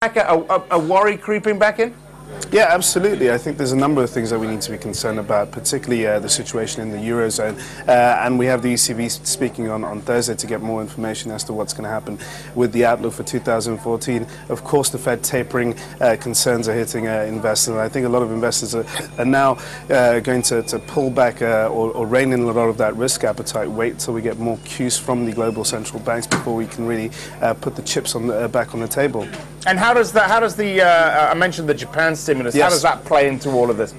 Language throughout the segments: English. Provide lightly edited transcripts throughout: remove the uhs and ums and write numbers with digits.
A worry creeping back in? Yeah, absolutely. I think there's a number of things that we need to be concerned about, particularly the situation in the Eurozone. And we have the ECB speaking on Thursday to get more information as to what's going to happen with the outlook for 2014. Of course, the Fed tapering concerns are hitting investors. And I think a lot of investors are now going to pull back or rein in a lot of that risk appetite, wait till we get more cues from the global central banks before we can really put the chips back on the table. And how does I mentioned the Japan stimulus, yes. How does that play into all of this?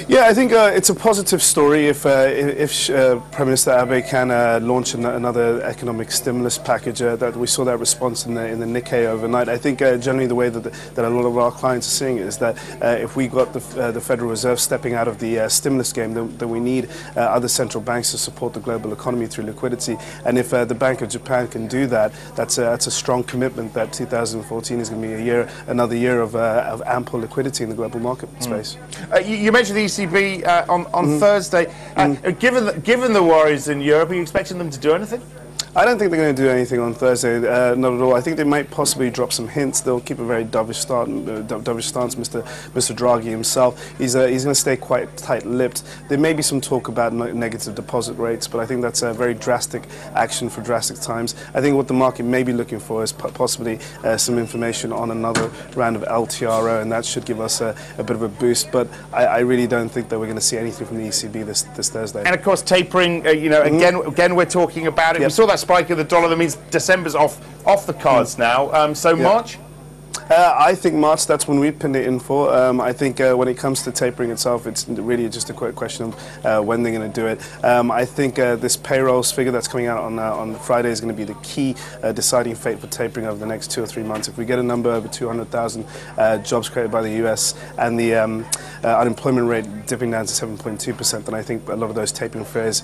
Yeah, I think it's a positive story if Prime Minister Abe can launch another economic stimulus package. That we saw that response in the Nikkei overnight. I think generally the way that a lot of our clients are seeing it is that if we got the Federal Reserve stepping out of the stimulus game, then we need other central banks to support the global economy through liquidity. And if the Bank of Japan can do that, that's a strong commitment that 2014 is going to be another year of ample liquidity in the global market space. You mentioned the ECB on Thursday. Given the worries in Europe, are you expecting them to do anything? I don't think they're going to do anything on Thursday, not at all. I think they might possibly drop some hints. They'll keep a very dovish stance. Mr. Draghi himself, he's going to stay quite tight-lipped. There may be some talk about negative deposit rates, but I think that's a very drastic action for drastic times. I think what the market may be looking for is possibly some information on another round of LTRO, and that should give us a bit of a boost. But I really don't think that we're going to see anything from the ECB this Thursday. And of course, tapering. Again, we're talking about it. Yep. We saw that spike of the dollar. That means December's off the cards now. So yeah. March? I think March, that's when we pinned it in for. I think when it comes to tapering itself, it's really just a quick question of when they're going to do it. I think this payrolls figure that's coming out on Friday is going to be the key deciding fate for tapering over the next 2 or 3 months. If we get a number over 200,000 jobs created by the US and the unemployment rate dipping down to 7.2%, then I think a lot of those tapering fears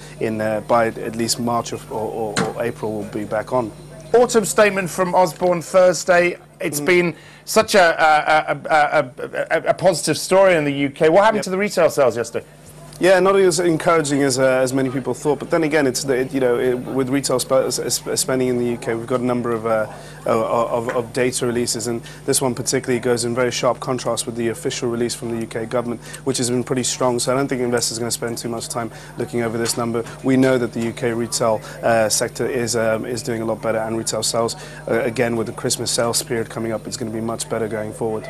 by at least March or April will be back on. Autumn statement from Osborne Thursday. It's been such a positive story in the UK. What happened to the retail sales yesterday? Yeah, not as encouraging as many people thought. But then again, with retail spending in the UK, we've got a number of data releases, and this one particularly goes in very sharp contrast with the official release from the UK government, which has been pretty strong. So I don't think investors are going to spend too much time looking over this number. We know that the UK retail sector is doing a lot better, and retail sales, again, with the Christmas sales period coming up, it's going to be much better going forward.